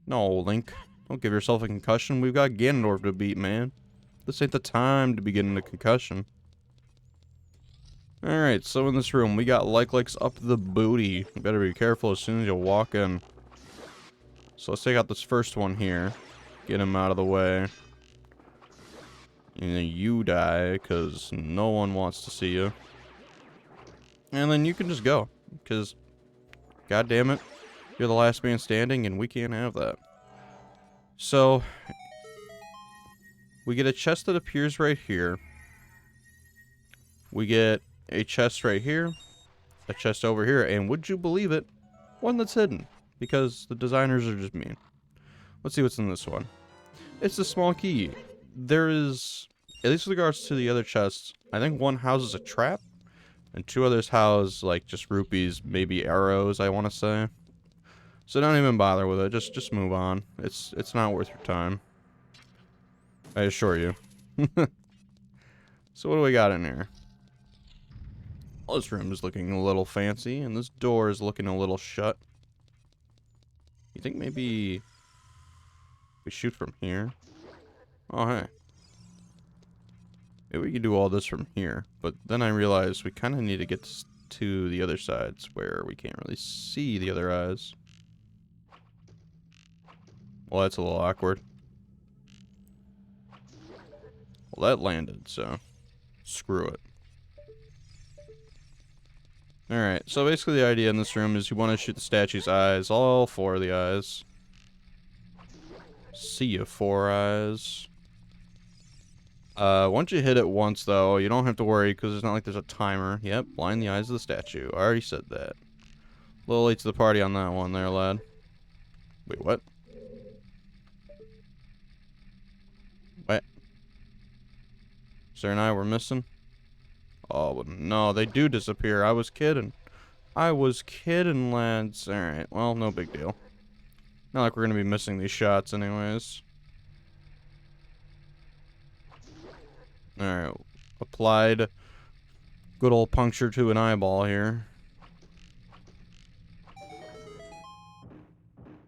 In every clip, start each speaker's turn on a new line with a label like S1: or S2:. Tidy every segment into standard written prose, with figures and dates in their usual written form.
S1: No, Link. Don't give yourself a concussion. We've got Ganondorf to beat, man. This ain't the time to be getting a concussion. Alright, so in this room, we got likes up the booty. You better be careful as soon as you walk in. So let's take out this first one here. Get him out of the way. And then you die, because no one wants to see you. And then you can just go. Because, god damn it, you're the last man standing, and we can't have that. So, we get a chest that appears right here. We get a chest right here. A chest over here. And would you believe it? One that's hidden. Because the designers are just mean. Let's see what's in this one. It's a small key. There is, at least with regards to the other chests, I think one houses a trap. And two others house, like, just rupees, maybe arrows, I want to say. So don't even bother with it. Just move on. It's not worth your time. I assure you. So what do we got in here? Well, this room is looking a little fancy, and this door is looking a little shut. You think maybe we shoot from here? Oh, hey. Maybe we can do all this from here, but then I realized we kind of need to get to the other sides where we can't really see the other eyes. Well, that's a little awkward. Well, that landed, so screw it. Alright, so basically the idea in this room is you want to shoot the statue's eyes, all four of the eyes. See you, four eyes. Once you hit it once, though, you don't have to worry, because it's not like there's a timer. Yep, blind the eyes of the statue. I already said that. A little late to the party on that one there, lad. Wait, what? What? Is there an eye we're missing? Oh, no, they do disappear. I was kidding. I was kidding, lads. Alright, well, no big deal. Not like we're going to be missing these shots anyways. Alright, applied good old puncture to an eyeball here.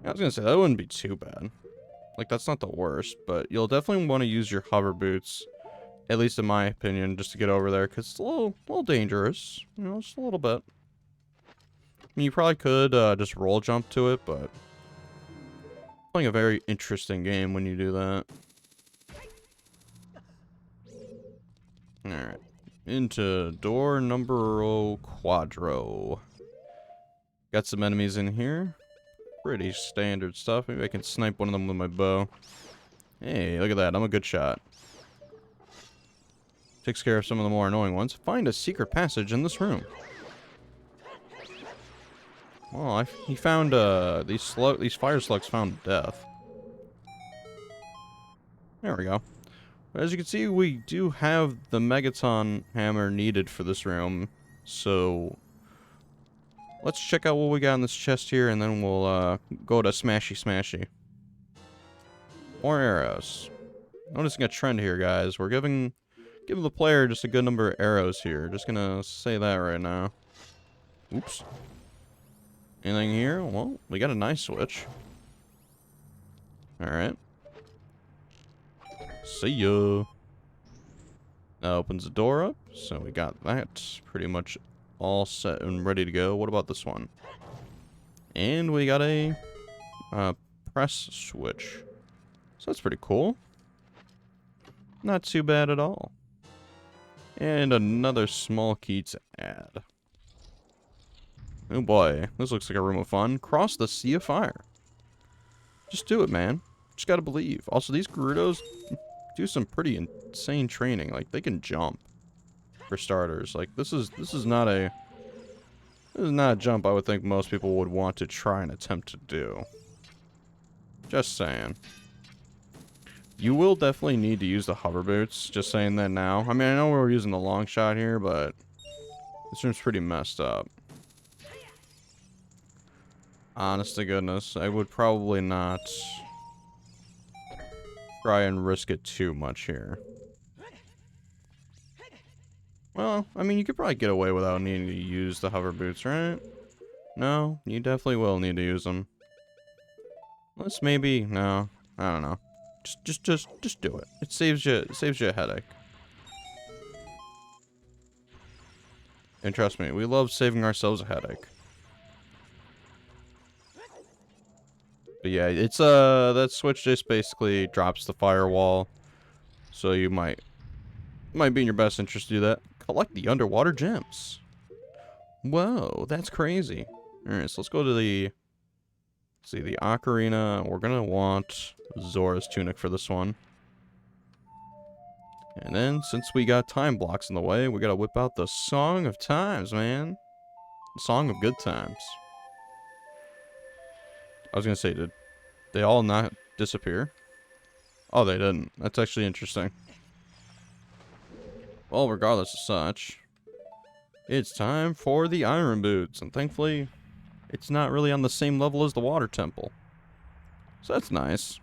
S1: I was going to say, that wouldn't be too bad. Like, that's not the worst, but you'll definitely want to use your hover boots. At least in my opinion, just to get over there, because it's a little dangerous. You know, just a little bit. I mean, you probably could just roll jump to it, but playing a very interesting game when you do that. Alright. Into door number quadro. Got some enemies in here. Pretty standard stuff. Maybe I can snipe one of them with my bow. Hey, look at that. I'm a good shot. Takes care of some of the more annoying ones. Find a secret passage in this room. Well, he found, these fire slugs found death. There we go. As you can see, we do have the Megaton hammer needed for this room. So, let's check out what we got in this chest here, and then we'll, go to Smashy Smashy. More arrows. Noticing a trend here, guys. We're giving the player just a good number of arrows here. Just gonna say that right now. Oops. Anything here? Well, we got a nice switch. Alright. See ya. That opens the door up. So we got that pretty much all set and ready to go. What about this one? And we got a press switch. So that's pretty cool. Not too bad at all. And another small key to add. Oh boy, this looks like a room of fun. Cross the Sea of Fire. Just do it, man. Just gotta believe. Also, these Gerudos do some pretty insane training. Like, they can jump. For starters. Like, this is not a jump I would think most people would want to try and attempt to do. Just saying. You will definitely need to use the hover boots. Just saying that now. I mean, I know we're using the long shot here, but this room's pretty messed up. Honest to goodness, I would probably not try and risk it too much here. Well, I mean, you could probably get away without needing to use the hover boots, right? No, you definitely will need to use them. Let's maybe, no, I don't know. Just do it. It saves you a headache. And trust me, we love saving ourselves a headache. But yeah, it's that switch just basically drops the firewall, so you might be in your best interest to do that. Collect the underwater gems. Whoa, that's crazy. All right, so let's go to the the Ocarina. We're gonna want Zora's tunic for this one. And then, since we got time blocks in the way, we gotta whip out the Song of Times, man. The Song of Good Times. I was gonna say, did they all not disappear? Oh, they didn't. That's actually interesting. Well, regardless of such, it's time for the Iron Boots, and thankfully, it's not really on the same level as the Water Temple. So that's nice.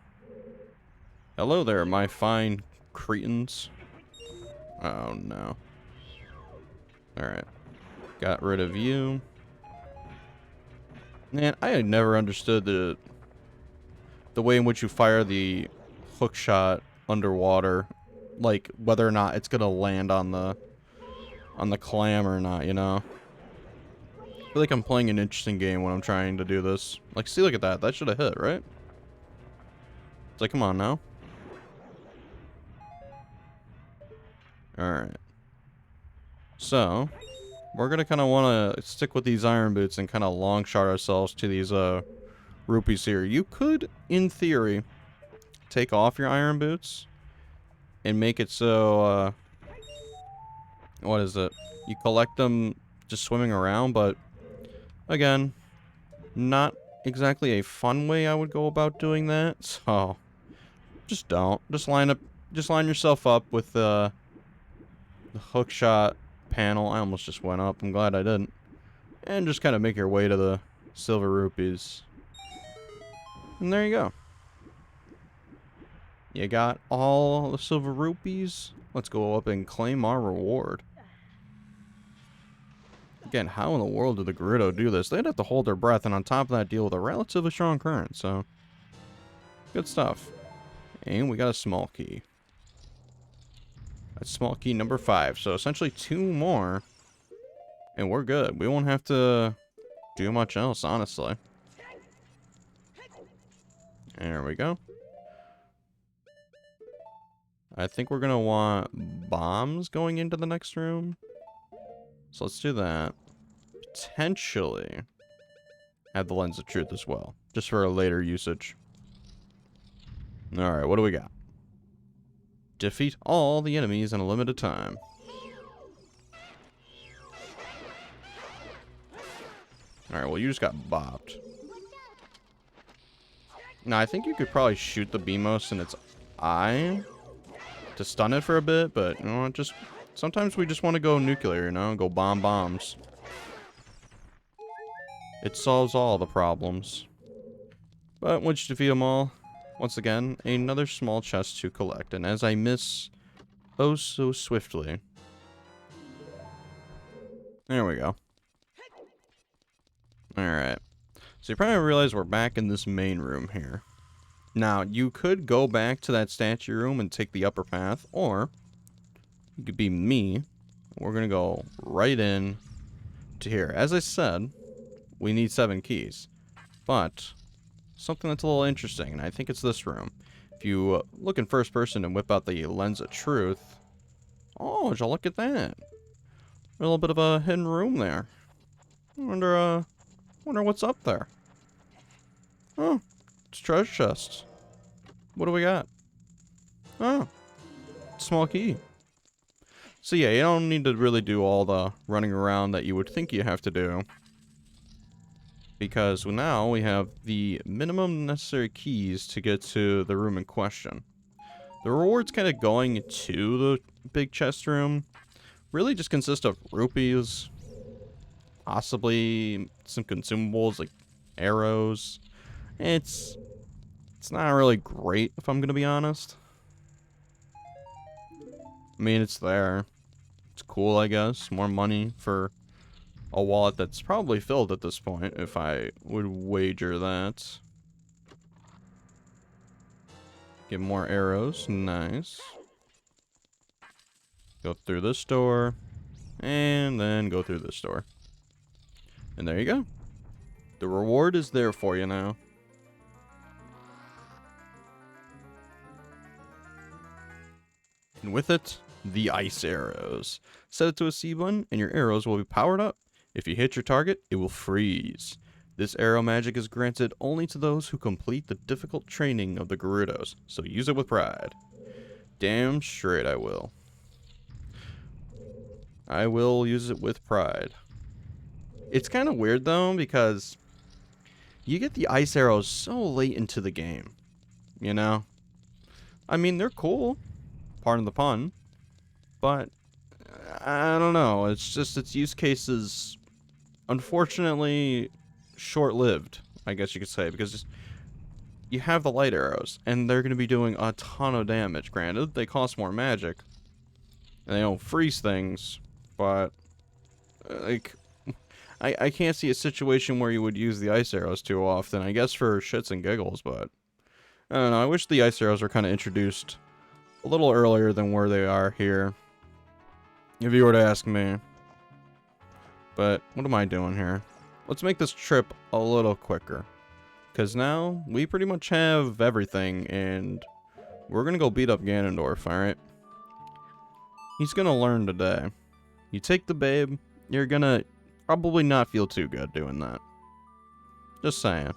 S1: Hello there, my fine cretins. Oh, no. Alright. Got rid of you. Man, I had never understood the way in which you fire the hook shot underwater. Like, whether or not it's gonna land on the clam or not, you know? I feel like I'm playing an interesting game when I'm trying to do this. Like, see, look at that. That should have hit, right? It's like, come on now. Alright. So, we're gonna kind of want to stick with these iron boots and kind of long shot ourselves to these rupees here. You could, in theory, take off your iron boots and make it so what is it? You collect them just swimming around, but again, not exactly a fun way I would go about doing that. So, just don't. Just line yourself up with the hook shot panel. I almost just went up. I'm glad I didn't. And just kind of make your way to the silver rupees. And there you go. You got all the silver rupees. Let's go up and claim our reward. Again, how in the world did the Gerudo do this? They'd have to hold their breath, and on top of that, deal with a relatively strong current, so good stuff. And we got a small key. That's small key number 5. So essentially 2 more, and we're good. We won't have to do much else, honestly. There we go. I think we're gonna want bombs going into the next room. So let's do that. Potentially add the Lens of Truth as well, just for a later usage. Alright, what do we got? Defeat all the enemies in a limited time. Alright, well, you just got bopped. Now, I think you could probably shoot the Beamos in its eye to stun it for a bit, but, you know, just sometimes we just want to go nuclear, you know, go bomb bombs. It solves all the problems. But once you defeat them all, once again, another small chest to collect. And as I miss oh so swiftly, there we go. Alright. So you probably realize we're back in this main room here. Now, you could go back to that statue room and take the upper path, or you could be me. We're going to go right in to here. As I said, we need 7 keys. But something that's a little interesting, and I think it's this room. If you look in first person and whip out the Lens of Truth. Oh, would you look at that? A little bit of a hidden room there. I wonder what's up there. Oh, it's a treasure chest. What do we got? Oh, small key. So yeah, you don't need to really do all the running around that you would think you have to do. Because now we have the minimum necessary keys to get to the room in question. The rewards kind of going to the big chest room really just consist of rupees, possibly some consumables like arrows. It's not really great, if I'm gonna be honest. I mean, it's there. It's cool, I guess. More money for a wallet that's probably filled at this point, if I would wager that. Get more arrows. Nice. Go through this door. And then go through this door. And there you go. The reward is there for you now. And with it, the ice arrows. Set it to a C button and your arrows will be powered up. If you hit your target, it will freeze. This arrow magic is granted only to those who complete the difficult training of the Gerudos, so use it with pride. Damn straight I will. I will use it with pride. It's kind of weird though, because you get the ice arrows so late into the game. You know? I mean, they're cool. Pardon the pun. But, I don't know. It's just, its use cases, unfortunately, short-lived, I guess you could say. Because you have the light arrows, and they're going to be doing a ton of damage. Granted, they cost more magic. And they don't freeze things. But, like, I can't see a situation where you would use the ice arrows too often. I guess for shits and giggles, but I don't know. I wish the ice arrows were kind of introduced a little earlier than where they are here, if you were to ask me. But what am I doing here? Let's make this trip a little quicker, because now we pretty much have everything, and we're gonna go beat up Ganondorf. All right, he's gonna learn today. You take the babe, you're gonna probably not feel too good doing that. Just saying.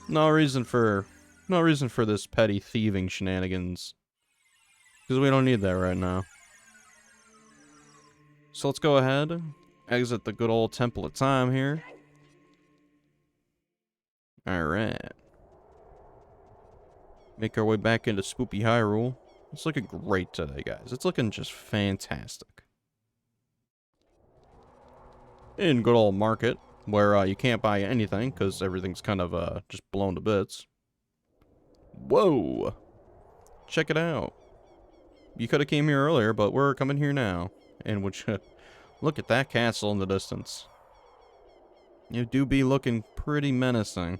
S1: No reason for this petty thieving shenanigans. Because we don't need that right now. So let's go ahead, exit the good old Temple of Time here. Alright. Make our way back into Spoopy Hyrule. It's looking great today, guys. It's looking just fantastic. In good old market, where you can't buy anything because everything's kind of just blown to bits. Whoa! Check it out. You could have came here earlier, but we're coming here now. And which, look at that castle in the distance. You do be looking pretty menacing.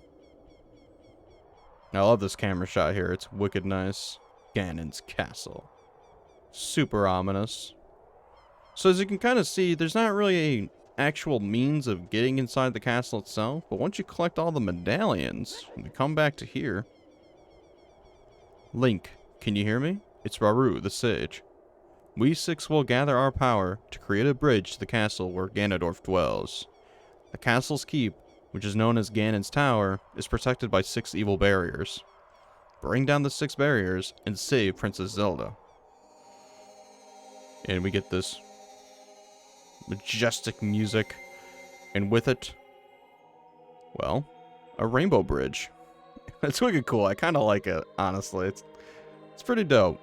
S1: I love this camera shot here. It's wicked nice. Ganon's castle. Super ominous. So as you can kind of see, there's not really a actual means of getting inside the castle itself, but once you collect all the medallions, you come back to here. Link, can you hear me? It's Rauru, the sage. We six will gather our power to create a bridge to the castle where Ganondorf dwells. The castle's keep, which is known as Ganon's Tower, is protected by 6 evil barriers. Bring down the 6 barriers and save Princess Zelda. And we get this majestic music, and with it, well, a rainbow bridge. It's wicked cool. I kind of like it, honestly. It's pretty dope.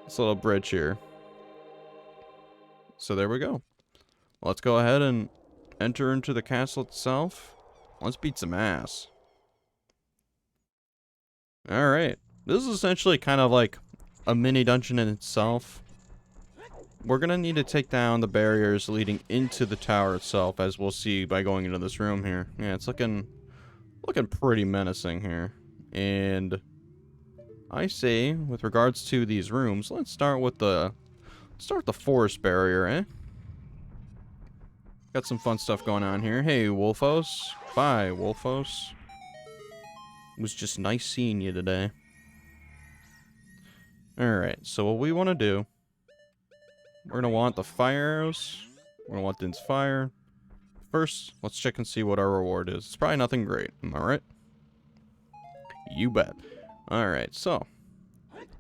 S1: This little bridge here. So there we go. Let's go ahead and enter into the castle itself. Let's beat some ass. Alright. This is essentially kind of like a mini dungeon in itself. We're going to need to take down the barriers leading into the tower itself, as we'll see by going into this room here. Yeah, it's looking pretty menacing here. And I say, with regards to these rooms, let's start with the forest barrier, eh? Got some fun stuff going on here. Hey, Wolfos. Bye, Wolfos. It was just nice seeing you today. Alright, so what we want to do, we're going to want the fire arrows. We're going to want Din's fire. First, let's check and see what our reward is. It's probably nothing great. Am I right? You bet. Alright, so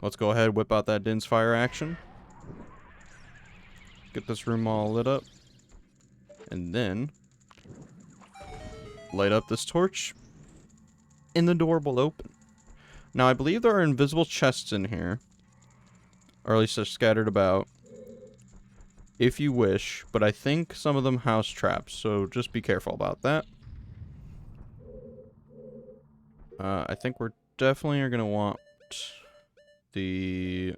S1: let's go ahead and whip out that Din's fire action. Get this room all lit up. And then light up this torch. And the door will open. Now, I believe there are invisible chests in here. Or at least they're scattered about. If you wish. But I think some of them house traps. So just be careful about that. I think we're definitely going to want the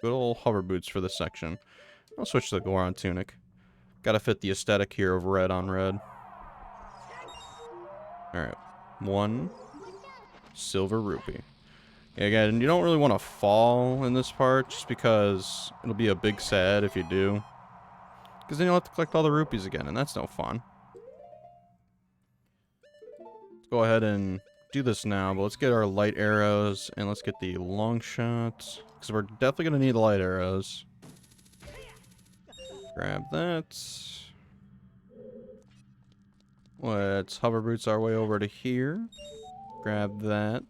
S1: good old hover boots for this section. I'll switch to the Goron tunic. Gotta fit the aesthetic here of red on red. Alright. 1, Silver rupee. Yeah, again, you don't really want to fall in this part, just because it'll be a big sad if you do. Because then you'll have to collect all the rupees again, and that's no fun. Let's go ahead and do this now, but let's get our light arrows, and let's get the long shots, because we're definitely going to need light arrows. Grab that. Let's hover boots our way over to here. Grab that.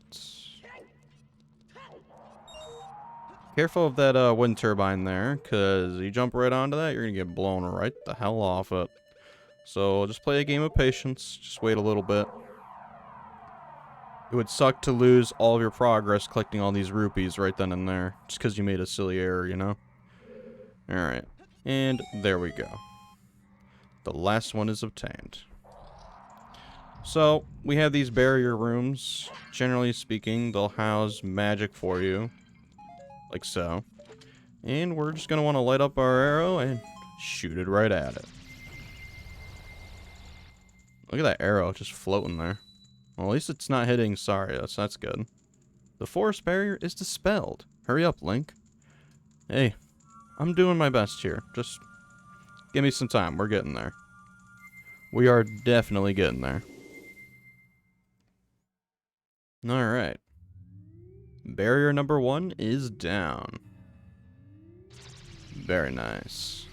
S1: Careful of that wind turbine there, because you jump right onto that, you're going to get blown right the hell off it. So just play a game of patience. Just wait a little bit. It would suck to lose all of your progress collecting all these rupees right then and there, just because you made a silly error, you know? Alright. And there we go. The last one is obtained. So, we have these barrier rooms. Generally speaking, they'll house magic for you. Like so. And we're just going to want to light up our arrow and shoot it right at it. Look at that arrow just floating there. Well, at least it's not hitting Sarius. That's good. The forest barrier is dispelled. Hurry up, Link. Hey, I'm doing my best here. Just give me some time. We're getting there. We are definitely getting there. Alright. Barrier number 1 is down. Very nice.